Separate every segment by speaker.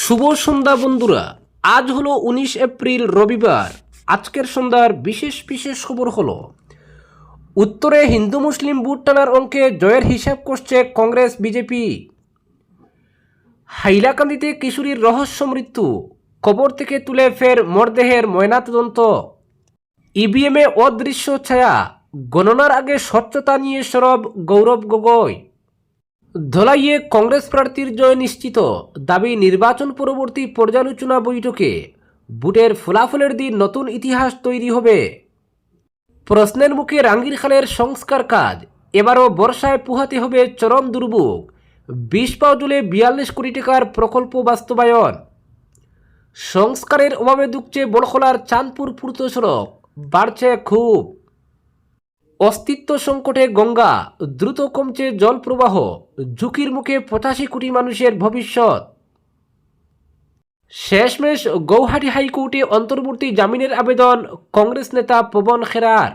Speaker 1: শুভ সন্ধ্যা বন্ধুরা। আজ হলো 19 এপ্রিল রবিবার। আজকের সন্ধ্যার বিশেষ বিশেষ খবর হলো উত্তরে হিন্দু মুসলিম ভোট টানার অঙ্কে জয়ের হিসাব করছে কংগ্রেস বিজেপি। হাইলাকান্দিতে কিশোরীর রহস্য মৃত্যু, কবর থেকে তুলে ফের মরদেহের ময়নাতদন্ত। ইভিএমে অদৃশ্য ছায়া, গণনার আগে স্বচ্ছতা নিয়ে সরব গৌরব গগৈ। ধলাইয়ে কংগ্রেস প্রার্থীর জয় নিশ্চিত, দাবি নির্বাচন পরবর্তী পর্যালোচনা বৈঠকে। ভোটের ফলাফলের দিন নতুন ইতিহাস তৈরি হবে। প্রশ্নের মুখে রাঙ্গির খালের সংস্কার কাজ, এবারও বর্ষায় পোহাতে হবে চরম দুর্ভোগ। 20 পাউডুলে 42 কোটি টাকার প্রকল্প বাস্তবায়ন। সংস্কারের অভাবে দুঃখছে বড়খলার চাঁদপুর পূর্ত সড়ক, বাড়ছে খুব। অস্তিত্ব সংকটে গঙ্গা, দ্রুত কমছে জল প্রবাহ, ঝুঁকির মুখে 85 কোটি মানুষের ভবিষ্যৎ। শেষমেশ গৌহাটি হাইকোর্টে অন্তর্বর্তী জামিনের আবেদন কংগ্রেস নেতা পবন খেরার।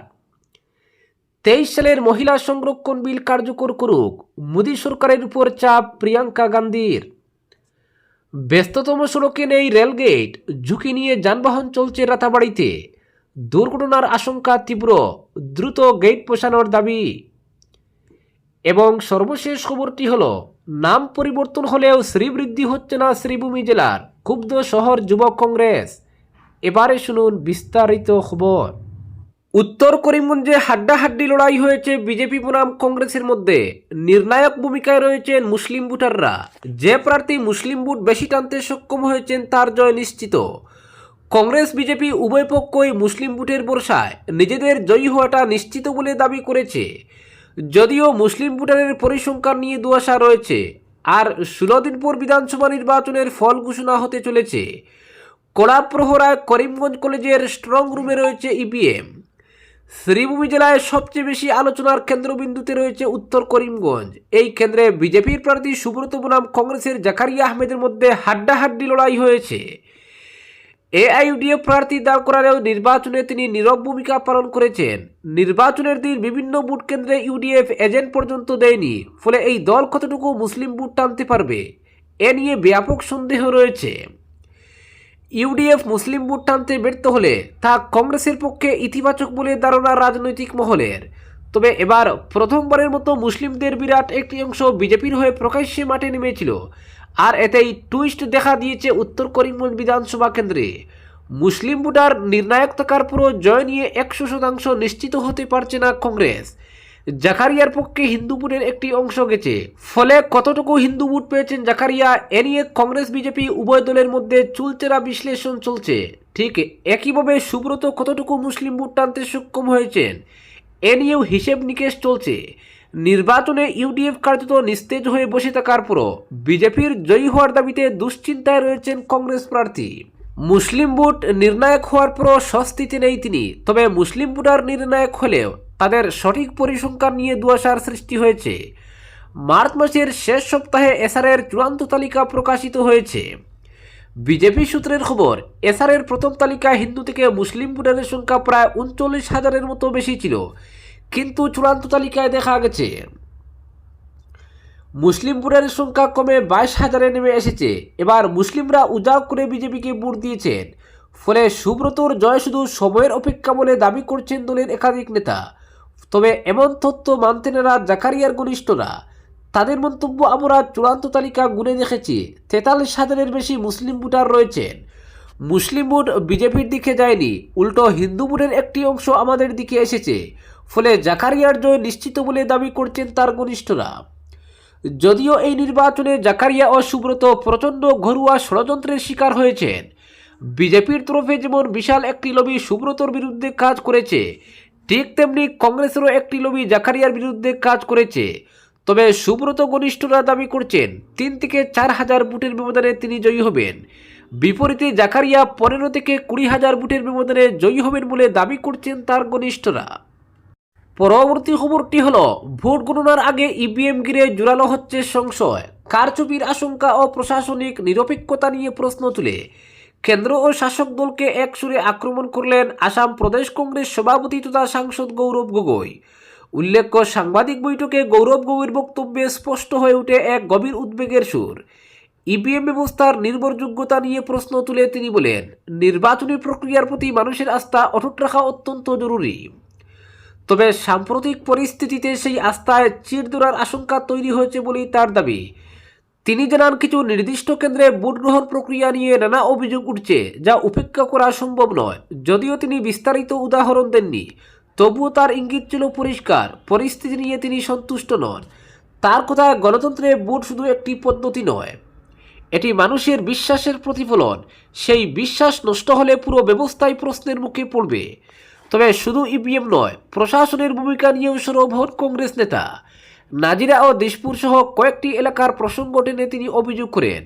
Speaker 1: 23 সালের মহিলা সংরক্ষণ বিল কার্যকর করুক, মোদী সরকারের উপর চাপ প্রিয়াঙ্কা গান্ধীর। ব্যস্ততম সড়কে নেই রেলগেট, ঝুঁকি নিয়ে যানবাহন চলছে রাতাবাড়িতে। দুর্ঘটনার আশঙ্কা তীব্র, দ্রুত গেট বসানোর দাবি। এবং সর্বশেষ খবরটি হলো নাম পরিবর্তন হলেও শ্রীবৃদ্ধি হচ্ছে না শ্রীভূমি জেলার, ক্ষুব্ধ শহর যুবক কংগ্রেস। এবারে শুনুন বিস্তারিত খবর। উত্তর করিমগঞ্জে হাড্ডাহাড্ডি লড়াই হয়েছে বিজেপি বনাম কংগ্রেসের মধ্যে। নির্ণায়ক ভূমিকায় রয়েছেন মুসলিম ভোটাররা। যে প্রার্থী মুসলিম ভোট বেশি টানতে সক্ষম হয়েছেন তার জয় নিশ্চিত। কংগ্রেস বিজেপি উভয় পক্ষই মুসলিম ভোটের বর্ষায় নিজেদের জয়ী হওয়াটা নিশ্চিত বলে দাবি করেছে। যদিও মুসলিম ভোটারের পরিসংখ্যান নিয়ে দুয়াশা রয়েছে। আর 16 দিন পর বিধানসভা নির্বাচনের ফল ঘোষণা হতে চলেছে। কড়া প্রহরায় করিমগঞ্জ কলেজের স্ট্রং রুমে রয়েছে ইভিএম। শ্রীভূমি জেলায় সবচেয়ে বেশি আলোচনার কেন্দ্রবিন্দুতে রয়েছে উত্তর করিমগঞ্জ। এই কেন্দ্রে বিজেপির প্রার্থী সুব্রত বনাম কংগ্রেসের জাকারিয়া আহমেদের মধ্যে হাড্ডাহাড্ডি লড়াই হয়েছে। এআইইউডিএফ প্রার্থী দাঁড় করালেও নির্বাচনে তিনি নীরব ভূমিকা পালন করেছেন। নির্বাচনের দিন বিভিন্ন ভোট কেন্দ্রে ইউডিএফ এজেন্ট পর্যন্ত দেয়নি, ফলে এই দল কতটুকু মুসলিম ভোট টানতে পারবে এ নিয়ে ব্যাপক সন্দেহ রয়েছে। ইউডিএফ মুসলিম ভোট টানতে ব্যর্থ হলে তা কংগ্রেসের পক্ষে ইতিবাচক বলে ধারণা রাজনৈতিক মহলের। তবে এবার প্রথমবারের মতো মুসলিমদের বিরাট একটি অংশ বিজেপির হয়ে প্রকাশ্যে মাঠে নেমেছিল। আর এতেই টুইস্ট দেখা দিয়েছে উত্তর করিমগঞ্জ বিধানসভা কেন্দ্রে। মুসলিম ভোটার নির্ণায়ক থাকার পুরো জয় নিয়ে 100% নিশ্চিত হতে পারছে না কংগ্রেস। জাকারিয়ার পক্ষে হিন্দু ভোটের একটি অংশ গেছে, ফলে কতটুকু হিন্দু ভোট পেয়েছেন জাকারিয়া এ নিয়ে কংগ্রেস বিজেপি উভয় দলের মধ্যে চুলচেরা বিশ্লেষণ চলছে। ঠিক একইভাবে সুব্রত কতটুকু মুসলিম ভোট টানতে সক্ষম হয়েছেন এ নিয়েও হিসেব নিকেশ চলছে। নির্বাচনে ইউডিএফ কার্যত নিস্তেজ হয়ে বসে থাকার পরও বিজেপির জয়ী হওয়ার দাবিতে দুশ্চিন্তায় রয়েছেন কংগ্রেস প্রার্থী। মুসলিম ভোট নির্ণায়ক হওয়ার পরও স্বস্তিতে নেই তিনি। তবে মুসলিম ভোটার নির্ণায়ক হলেও তাদের সঠিক পরিসংখ্যান নিয়ে দুয়াশার সৃষ্টি হয়েছে। মার্চ মাসের শেষ সপ্তাহে এসআরের চূড়ান্ত তালিকা প্রকাশিত হয়েছে। বিজেপি সূত্রের খবর, এসআরের প্রথম তালিকায় হিন্দু থেকে মুসলিম ভোটারের সংখ্যা প্রায় 39,000-এর মতো বেশি ছিল, কিন্তু চূড়ান্ত তালিকায় দেখা গেছে মুসলিম ভোটারের সংখ্যা কমে 22,000-এ নেমে এসেছে। এবার মুসলিমরা উজাড় করে বিজেপিকে ভোট দিয়েছেন, ফলে সুব্রতর জয় শুধু সময়ের অপেক্ষা বলে দাবি করছেন দলের একাধিক নেতা। তবে এমন তথ্য মানতে নারা জাকারিয়ার ঘনিষ্ঠরা। তাদের মন্তব্য, আমরা চূড়ান্ত তালিকা গুনে দেখেছি, 43,000-এর বেশি মুসলিম ভোটার রয়েছেন। মুসলিম ভোট বিজেপির দিকে যায়নি, উল্টো হিন্দু ভোটের একটি অংশ আমাদের দিকে এসেছে। ফলে জাকারিয়ার জয় নিশ্চিত বলে দাবি করছেন তার ঘনিষ্ঠরা। যদিও এই নির্বাচনে জাকারিয়া ও সুব্রত প্রচণ্ড ঘরোয়া ষড়যন্ত্রের শিকার হয়েছেন। বিজেপির তরফে যেমন বিশাল একটি লবি সুব্রতর বিরুদ্ধে কাজ করেছে, ঠিক তেমনি কংগ্রেসেরও একটি লবি জাকারিয়ার বিরুদ্ধে কাজ করেছে। তবে সুব্রত ঘনিষ্ঠরা দাবি করছেন 3 থেকে 4,000 ভোটের ব্যবধানে তিনি জয়ী হবেন। বিপরীতে জাকারিয়া 15 থেকে 20,000 ভোটের ব্যবধানে জয়ী হবেন বলে দাবি করছেন তার ঘনিষ্ঠরা। পরবর্তী খবরটি হলো, ভোট গণনার আগে ইভিএম ঘিরে জোরালো হচ্ছে সংশয়। কারচুপির আশঙ্কা ও প্রশাসনিক নিরপেক্ষতা নিয়ে প্রশ্ন তুলে কেন্দ্র ও শাসক দলকে একসুরে আক্রমণ করলেন আসাম প্রদেশ কংগ্রেস সভাপতি তথা সাংসদ গৌরব গগৈ। উল্লেখ্য, সাংবাদিক বৈঠকে গৌরব গগৈর বক্তব্যে স্পষ্ট হয়ে ওঠে এক গভীর উদ্বেগের সুর। ইভিএম ব্যবস্থার নির্ভরযোগ্যতা নিয়ে প্রশ্ন তুলে তিনি বলেন, নির্বাচনী প্রক্রিয়ার প্রতি মানুষের আস্থা অটুট রাখা অত্যন্ত জরুরি। তবে সাম্প্রতিক পরিস্থিতিতে সেই আস্থায় চির ধরার আশঙ্কা তৈরি হয়েছে বলেই তার দাবি। তিনি জানান, কিছু নির্দিষ্ট কেন্দ্রে ভোট গ্রহণ প্রক্রিয়া নিয়ে নানা অভিযোগ উঠছে, যা উপেক্ষা করা সম্ভব নয়। যদিও তিনি বিস্তারিত উদাহরণ দেননি, তবুও তার ইঙ্গিত ছিল পরিষ্কার, পরিস্থিতি নিয়ে তিনি সন্তুষ্ট নন। তার কথায়, গণতন্ত্রে ভোট শুধু একটি পদ্ধতি নয়, এটি মানুষের বিশ্বাসের প্রতিফলন। সেই বিশ্বাস নষ্ট হলে পুরো ব্যবস্থাই প্রশ্নের মুখে পড়বে। তবে শুধু ইভিএম নয়, প্রশাসনের ভূমিকা নিয়েও সরব হন কংগ্রেস নেতা। নাজিরা ও দিশপুর সহ কয়েকটি এলাকার প্রসঙ্গ টেনে তিনি অভিযোগ করেন,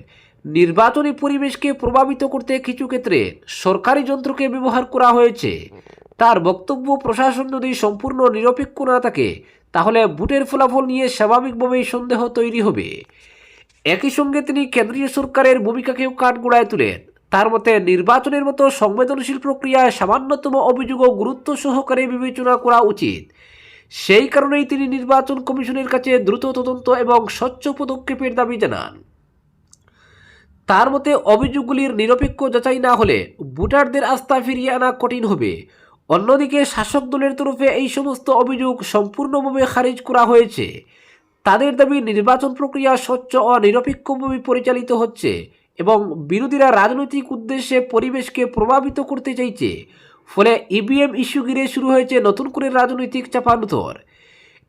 Speaker 1: নির্বাচনী পরিবেশকে প্রভাবিত করতে কিছু ক্ষেত্রে সরকারি যন্ত্রকে ব্যবহার করা হয়েছে। তার বক্তব্য, প্রশাসন যদি সম্পূর্ণ নিরপেক্ষ না থাকে, তাহলে ভোটের ফলাফল নিয়ে স্বাভাবিকভাবেই সন্দেহ তৈরি হবে। একই সঙ্গে তিনি কেন্দ্রীয় সরকারের ভূমিকাকেও কাঠগড়ায় তুলেন। তার মতে, নির্বাচনের মতো সংবেদনশীল প্রক্রিয়ায় সামান্যতম অভিযোগও গুরুত্ব সহকারে বিবেচনা করা উচিত। সেই কারণেই তিনি নির্বাচন কমিশনের কাছে দ্রুত তদন্ত এবং স্বচ্ছ পদক্ষেপের দাবি জানান। তার মতে, অভিযোগগুলির নিরপেক্ষ যাচাই না হলে ভোটারদের আস্থা ফিরিয়ে আনা কঠিন হবে। অন্যদিকে শাসক দলের তরফে এই সমস্ত অভিযোগ সম্পূর্ণভাবে খারিজ করা হয়েছে। তাদের দাবি, নির্বাচন প্রক্রিয়া স্বচ্ছ ও নিরপেক্ষভাবে পরিচালিত হচ্ছে এবং বিরোধীরা রাজনৈতিক উদ্দেশ্যে পরিবেশকে প্রভাবিত করতে চাইছে। ফলে ইভিএম ইস্যু ঘিরে শুরু হয়েছে নতুন করে রাজনৈতিক চাপানুতর।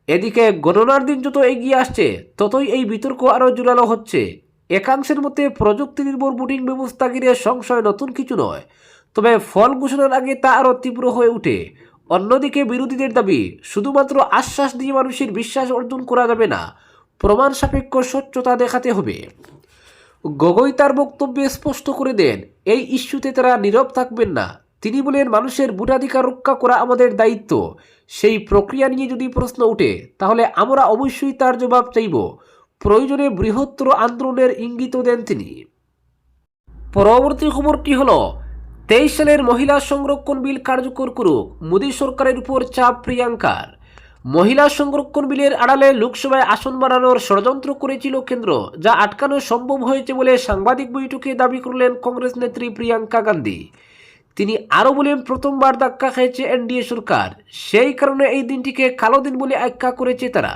Speaker 1: এদিকে গণনার দিন যত এগিয়ে আসছে, ততই এই বিতর্ক আরও জোরালো হচ্ছে। একাংশের মতে, প্রযুক্তি নির্ভর ভোটিং ব্যবস্থা ঘিরে সংশয় নতুন কিছু নয়, তবে ফল ঘোষণার আগে তা আরও তীব্র হয়ে ওঠে। অন্যদিকে বিরোধীদের দাবি, শুধুমাত্র আশ্বাস দিয়ে মানুষের বিশ্বাস অর্জন করা যাবে না, প্রমাণ সাপেক্ষ স্বচ্ছতা দেখাতে হবে। গগৈ তার বক্তব্যে স্পষ্ট করে দেন, এই ইস্যুতে তারা নীরব থাকবেন না। তিনি বলেন, মানুষের ভোটাধিকার রক্ষা করা আমাদের দায়িত্ব। সেই প্রক্রিয়া নিয়ে যদি প্রশ্ন ওঠে, তাহলে আমরা অবশ্যই তার জবাব চাইব। প্রয়োজনে বৃহত্তর আন্দোলনের ইঙ্গিতও দেন তিনি। পরবর্তী খবরটি হল, 23 সালের মহিলা সংরক্ষণ বিল কার্যকর করুক, মোদী সরকারের উপর চাপ প্রিয়াঙ্কার। মহিলা সংরক্ষণ বিলের আড়ালে লোকসভায় আসন বাড়ানোর ষড়যন্ত্র করেছিল কেন্দ্র, যা আটকানো সম্ভব হয়েছে বলে সাংবাদিক বৈঠকে দাবি করলেন কংগ্রেস নেত্রী প্রিয়াঙ্কা গান্ধী। তিনি আরও বলেন, প্রথমবার ধাক্কা খেয়েছে এনডিএ সরকার, সেই কারণে এই দিনটিকে কালো দিন বলে আখ্যা করেছে তারা।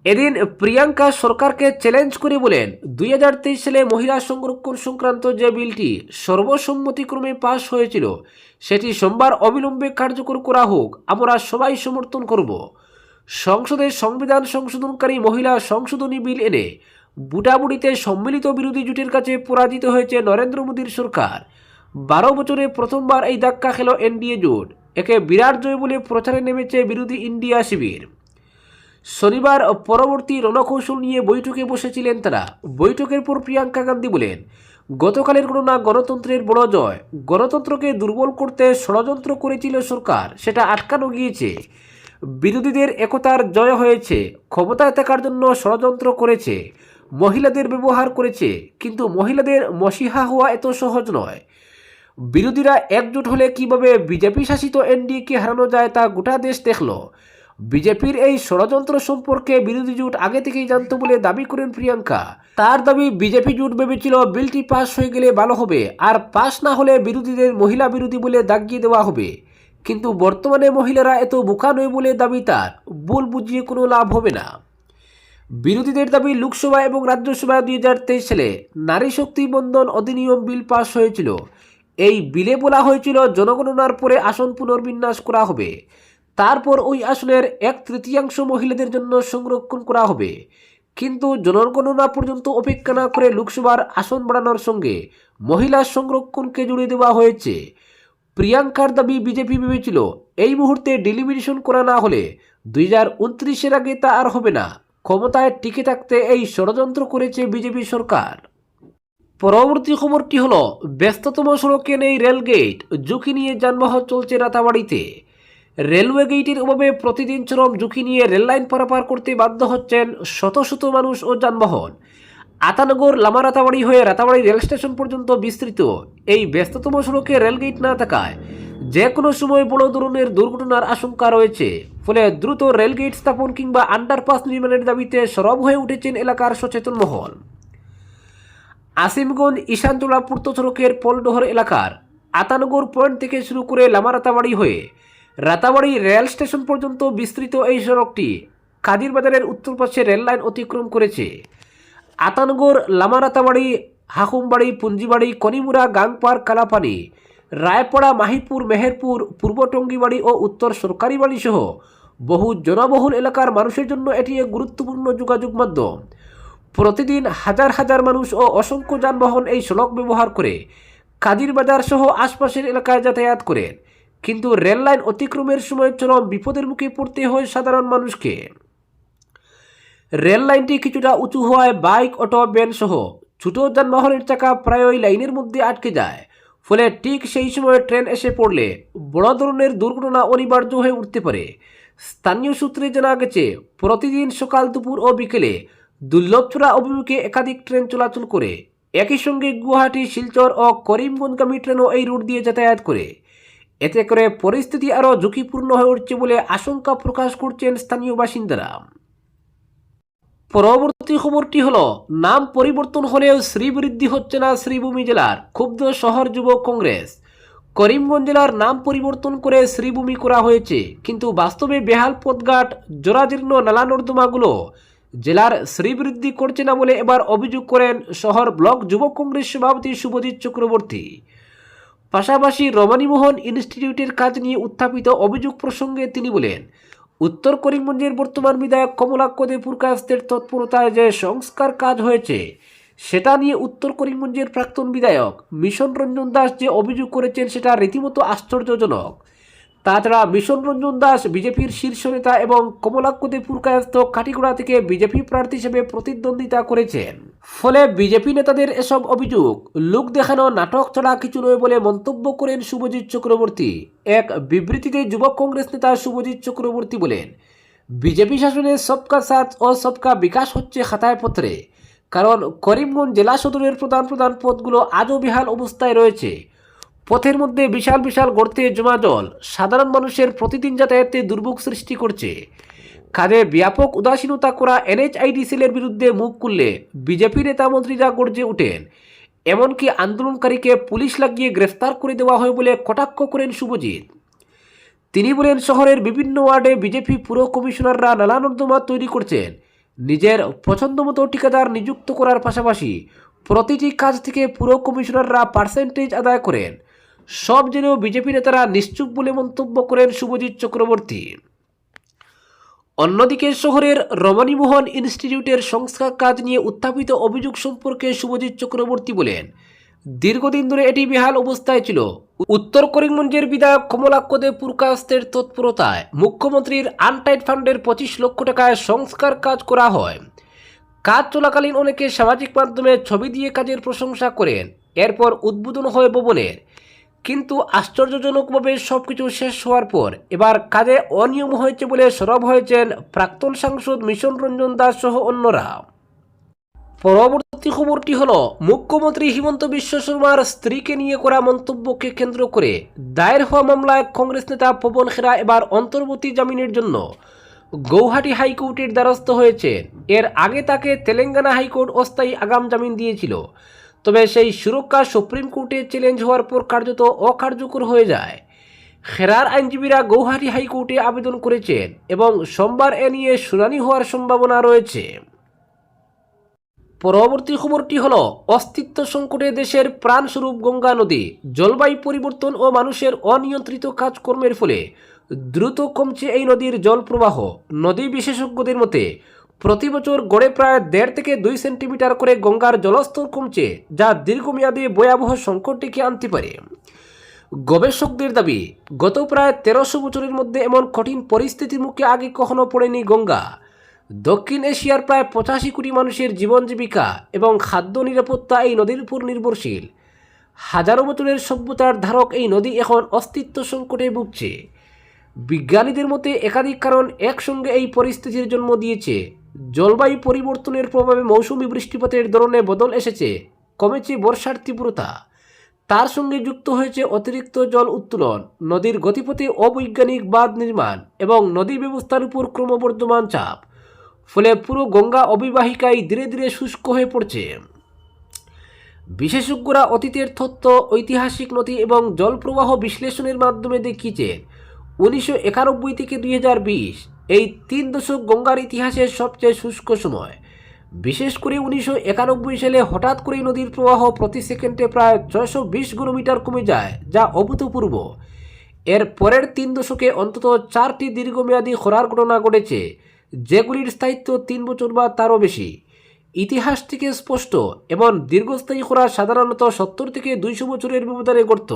Speaker 1: এদিন প্রিয়াঙ্কা সরকারকে চ্যালেঞ্জ করে বলেন, 2023 সালে মহিলা সংরক্ষণ সংক্রান্ত যে বিলটি সর্বসম্মতিক্রমে পাশ হয়েছিল, সেটি সোমবার অবিলম্বে কার্যকর করা হোক। আমরা সবাই সমর্থন করব। সংসদে সংবিধান সংশোধনকারী মহিলা সংশোধনী বিল এনে বুটাবুটিতে সম্মিলিত বিরোধী জোটের কাছে পরাজিত হয়েছে নরেন্দ্র মোদীর সরকার। 12 বছরে প্রথমবার এই ধাক্কা খেল এনডিএ জোট। একে বিরাট জয় বলে প্রচারে নেমেছে বিরোধী ইন্ডিয়া শিবির। শনিবার পরবর্তী রণকৌশল নিয়ে বৈঠকে বসেছিলেন তারা। বৈঠকের পর প্রিয়াঙ্কা গান্ধী বলেন, গতকালের ঘটনা গণতন্ত্রের বড় জয়। গণতন্ত্রকে দুর্বল করতে ষড়যন্ত্র করেছিল সরকার, সেটা আটকানো গিয়েছে। বিরোধীদের একতার জয় হয়েছে। ক্ষমতায় থাকার জন্য ষড়যন্ত্র করেছে, মহিলাদের ব্যবহার করেছে, কিন্তু মহিলাদের মসিহা হওয়া এত সহজ নয়। বিরোধীরা একজোট হলে কিভাবে বিজেপি শাসিত এনডিএকে হারানো যায় তা গোটা দেশ দেখল। বিজেপির এই ষড়যন্ত্র সম্পর্কে বিরোধী জোট আগে থেকেই জানত বলে দাবি করেন প্রিয়াঙ্কা। তার দাবি, বিজেপি জোট ভেবেছিল বিলটি পাশ হয়ে গেলে ভালো হবে, আর পাশ না হলে বিরোধীদের মহিলা বিরোধী বলে দাগিয়ে দেওয়া হবে। কিন্তু বর্তমানে মহিলারা এত বোকা নয় বলে দাবি তার। ভুল বুঝিয়ে কোনো লাভ হবে না। বিরোধীদের দাবি, লোকসভা এবং রাজ্যসভায় 2023 সালে নারী শক্তি বন্ধন অধিনিয়ম বিল পাশ হয়েছিল। এই বিলে বলা হয়েছিল জনগণনার পরে আসন পুনর্বিন্যাস করা হবে, তারপর ওই আসনের 1/3 মহিলাদের জন্য সংরক্ষণ করা হবে। কিন্তু জনগণনা পর্যন্ত অপেক্ষা না করে লোকসভার আসন বাড়ানোর সঙ্গে মহিলা সংরক্ষণকে জুড়ে দেওয়া হয়েছে। প্রিয়াঙ্কার দাবি, বিজেপি ভেবেছিল এই মুহূর্তে ডেলিমিটেশন করা না হলে 2029-এর আগে তা আর হবে না। ক্ষমতায় টিকে থাকতে এই ষড়যন্ত্র করেছে বিজেপি সরকার। পরবর্তী খবরটি হল, ব্যস্ততম সড়কে নেই রেলগেট, ঝুঁকি নিয়ে যানবাহন চলছে রাতাবাড়িতে। রেলওয়ে গেটের অভাবে প্রতিদিন চরম ঝুঁকি নিয়ে রেললাইন পারাপার করতে বাধ্য হচ্ছেন শত শত মানুষ ও যানবাহন। আতানগর লামা রাতাবাড়ি হয়ে রাতাবাড়ি রেল স্টেশন পর্যন্ত বিস্তৃত এই ব্যস্ততম সড়কে রেলগেট না থাকায় যে কোনো সময় বড় ধরনের দুর্ঘটনার আশঙ্কা রয়েছে। ফলে দ্রুত রেলগেট স্থাপন কিংবা আন্ডারপাস নির্মাণের দাবিতে সরব হয়ে উঠেছেন এলাকার সচেতন মহল। আসিমগঞ্জ ঈশানজোড়া পূর্ত সড়কের পলডোহর এলাকার আতানগর পয়েন্ট থেকে শুরু করে লামারাতাবাড়ি হয়ে রাতাবাড়ি রেল স্টেশন পর্যন্ত বিস্তৃত এই সড়কটি কাদিরবাজারের উত্তর পাশে রেল লাইন অতিক্রম করেছে। আতানগর, লামারাতাবাড়ি, হাকুমবাড়ি, পুঞ্জিবাড়ি, কনিমুরা, গাংপাড়, কালাপানি, রায়পাড়া, মাহিপুর, মেহেরপুর, পূর্ব টঙ্গিবাড়ি ও উত্তর সরকারি বাড়ি সহ বহু জনবহুল এলাকার মানুষের জন্য এটি এক গুরুত্বপূর্ণ যোগাযোগ মাধ্যম। প্রতিদিন হাজার হাজার মানুষ ও অসংখ্য যানবাহন এই সড়ক ব্যবহার করে কাদিরবাজার সহ আশপাশের এলাকায় যাতায়াত করেন, কিন্তু রেল লাইন অতিক্রমের সময় চরম বিপদের মুখে পড়তে হয় সাধারণ মানুষকে। রেল লাইনটি কিছুটা উঁচু হওয়ায় বাইক, অটো, ভ্যান সহ ছোট যানবাহনের চাকা প্রায়ই লাইনের মধ্যে আটকে যায়। ফলে ঠিক সেই সময় ট্রেন এসে পড়লে বড় ধরনের দুর্ঘটনা অনিবার্য হয়ে উঠতে পারে। স্থানীয় সূত্রে জানা গেছে, প্রতিদিন সকাল, দুপুর ও বিকেলে দুর্লভচূড়া অভিমুখে একাধিক ট্রেন চলাচল করে। একই সঙ্গে গুয়াহাটি, শিলচর ও করিমগঞ্জগামী ট্রেনও এই রুট দিয়ে যাতায়াত করে। এতে করে পরিস্থিতি আরও ঝুঁকিপূর্ণ হয়ে উঠছে বলে আশঙ্কা প্রকাশ করছেন স্থানীয় বাসিন্দারা। পরবর্তী খবরটি হলো, নাম পরিবর্তন হলেও শ্রীবৃদ্ধি হচ্ছে না শ্রীভূমি জেলার, ক্ষুব্ধ শহর যুব কংগ্রেস। করিমগঞ্জ জেলার নাম পরিবর্তন করে শ্রীভূমি করা হয়েছে, কিন্তু বাস্তবে বেহাল পথঘাট, জরাজীর্ণ নালা নর্দমাগুলো জেলার শ্রীবৃদ্ধি করছে না বলে এবার অভিযোগ করেন শহর ব্লক যুব কংগ্রেস সভাপতি শুভজিৎ চক্রবর্তী। পাশাপাশি রমণীমোহন ইনস্টিটিউটের কাজ নিয়ে উত্থাপিত অভিযোগ প্রসঙ্গে তিনি বলেন, উত্তর করিমগঞ্জের বর্তমান বিধায়ক কমলাক্ষ দে পুরকায়স্থের তৎপরতায় যে সংস্কার কাজ হয়েছে সেটা নিয়ে উত্তর করিমগঞ্জের প্রাক্তন বিধায়ক মিশন রঞ্জন দাস যে অভিযোগ করেছেন সেটা রীতিমতো আশ্চর্যজনক। তাছাড়া মিশন রঞ্জন দাস বিজেপির শীর্ষ নেতা এবং কমলাক্ষ দে পুরকায়স্থ কাটিগড়া থেকে বিজেপি প্রার্থী হিসেবে প্রতিদ্বন্দ্বিতা করেছেন। ফলে বিজেপি নেতাদের এসব অভিযোগ লোক দেখানো নাটক ছাড়া কিছু নয় বলে মন্তব্য করেন শুভজিৎ চক্রবর্তী। এক বিবৃতিতে যুব কংগ্রেস নেতা শুভজিৎ চক্রবর্তী বলেন, বিজেপি শাসনে সবকা সাথ ও সবকা বিকাশ হচ্ছে খাতায় পত্রে, কারণ করিমগঞ্জ জেলা সদরের প্রধান প্রধান পথগুলো আজও বেহাল অবস্থায় রয়েছে। পথের মধ্যে বিশাল বিশাল গর্তে জমা জল সাধারণ মানুষের প্রতিদিন যাতায়াতে দুর্ভোগ সৃষ্টি করছে। কাজে ব্যাপক উদাসীনতা করা এনএইচআইডি সেলের বিরুদ্ধে মুখ খুললে বিজেপি নেতা মন্ত্রীরা গর্জে ওঠেন। এমনকি আন্দোলনকারীকে পুলিশ লাগিয়ে গ্রেফতার করে দেওয়া হয় বলে কটাক্ষ করেন শুভজিৎ। তিনি বলেন, শহরের বিভিন্ন ওয়ার্ডে বিজেপি পুর কমিশনাররা নালা নর্দমা তৈরি করছেন। নিজের পছন্দমতো ঠিকাদার নিযুক্ত করার পাশাপাশি প্রতিটি কাজ থেকে পুর কমিশনাররা পার্সেন্টেজ আদায় করেন। সব জেনেও বিজেপি নেতারা নিশ্চুপ বলে মন্তব্য করেন শুভজিৎ চক্রবর্তী। অন্যদিকে শহরের রমণীমোহন ইনস্টিটিউটের সংস্কার কাজ নিয়ে উত্থাপিত অভিযোগ সম্পর্কে শুভজিৎ চক্রবর্তী বলেন, দীর্ঘদিন ধরে এটি বেহাল অবস্থায় ছিল। উত্তর করিমগঞ্জের বিধায়ক কমলাক্ষ দে পুরকায়স্থের তৎপরতায় মুখ্যমন্ত্রীর আনটাইড ফান্ডের 25 লক্ষ টাকায় সংস্কার কাজ করা হয়। কাজ চলাকালীন অনেকে সামাজিক মাধ্যমে ছবি দিয়ে কাজের প্রশংসা করেন। এরপর উদ্বোধন হয় ভবনের, কিন্তু আশ্চর্যজনকভাবে সবকিছু শেষ হওয়ার পর এবার কাজে অনিয়ম হয়েছে বলে সরব হয়েছেন প্রাক্তন সাংসদ মিশন রঞ্জন দাস সহ অন্যরা। পরবর্তী খবরটি হল, মুখ্যমন্ত্রী হিমন্ত বিশ্ব শর্মার স্ত্রীকে নিয়ে করা মন্তব্যকে কেন্দ্র করে দায়ের হওয়া মামলায় কংগ্রেস নেতা পবন খেরা এবার অন্তর্বর্তী জামিনের জন্য গৌহাটি হাইকোর্টের দ্বারস্থ হয়েছেন। এর আগে তাকে তেলেঙ্গানা হাইকোর্ট অস্থায়ী আগাম জামিন দিয়েছিল, তবে সেই সুরক্ষা সুপ্রিম কোর্টে চ্যালেঞ্জ হওয়ার পর কার্যত অকার্যকর হয়ে যায়। খেরার আইনজীবীরা গৌহাটি হাইকোর্টে আবেদন করেছেন এবং সোমবার এ নিয়ে শুনানি হওয়ার সম্ভাবনা রয়েছে। পরবর্তী খবরটি হল, অস্তিত্ব সংকটে দেশের প্রাণস্বরূপ গঙ্গা নদী। জলবায়ু পরিবর্তন ও মানুষের অনিয়ন্ত্রিত কাজকর্মের ফলে দ্রুত কমছে এই নদীর জল প্রবাহ। নদী বিশেষজ্ঞদের মতে প্রতি বছর গড়ে প্রায় 1.5 থেকে 2 সেন্টিমিটার করে গঙ্গার জলস্তর কমছে, যা দীর্ঘমেয়াদী ভয়াবহ সংকট ডেকে আনতে পারে। গবেষকদের দাবি, গত প্রায় 1300 বছরের মধ্যে এমন কঠিন পরিস্থিতির মুখে আগে কখনো পড়েনি গঙ্গা। দক্ষিণ এশিয়ার প্রায় 85 কোটি মানুষের জীবন জীবিকা এবং খাদ্য নিরাপত্তা এই নদীর উপর নির্ভরশীল। হাজারো বছরের সভ্যতার ধারক এই নদী এখন অস্তিত্ব সংকটে ভুগছে। বিজ্ঞানীদের মতে একাধিক কারণ একসঙ্গে এই পরিস্থিতির জন্ম দিয়েছে। জলবায়ু পরিবর্তনের প্রভাবে মৌসুমি বৃষ্টিপাতের ধরনে বদল এসেছে, কমেছে বর্ষার তীব্রতা, তার সঙ্গে যুক্ত হয়েছে অতিরিক্ত জল উত্তোলন, নদীর গতিপথে অবৈজ্ঞানিক বাঁধ নির্মাণ এবং নদী ব্যবস্থার উপর ক্রমবর্ধমান চাপ। ফলে পুরো গঙ্গা অবিবাহিকায় ধীরে ধীরে শুষ্ক হয়ে পড়ছে। বিশেষজ্ঞরা অতীতের তথ্য, ঐতিহাসিক নথি এবং জলপ্রবাহ বিশ্লেষণের মাধ্যমে দেখিয়েছেন 1991 থেকে 2020 এই 3 দশক গঙ্গার ইতিহাসের সবচেয়ে শুষ্ক সময়। বিশেষ করে 1991 সালে হঠাৎ করেই নদীর প্রবাহ প্রতি সেকেন্ডে প্রায় 620 ঘনমিটার কমে যায়, যা অভূতপূর্ব। এর পরের 3 দশকে অন্তত 4টি দীর্ঘমেয়াদী খরার ঘটনা ঘটেছে, যেগুলির স্থায়িত্ব 3 বছর বা তারও বেশি। ইতিহাস থেকে স্পষ্ট, এমন দীর্ঘস্থায়ী খরা সাধারণত 70 থেকে 200 বছরের ব্যবধানে ঘটত,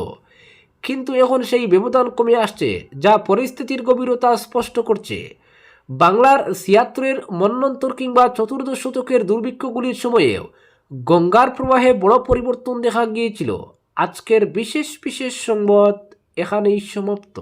Speaker 1: কিন্তু এখন সেই ব্যবধান কমে আসছে, যা পরিস্থিতির গভীরতা স্পষ্ট করছে। বাংলার 76-এর মন্বন্তর কিংবা চতুর্দশ শতকের দুর্ভিক্ষগুলির সময়েও গঙ্গার প্রবাহে বড় পরিবর্তন দেখা গিয়েছিল। আজকের বিশেষ সংবাদ এখানেই সমাপ্ত।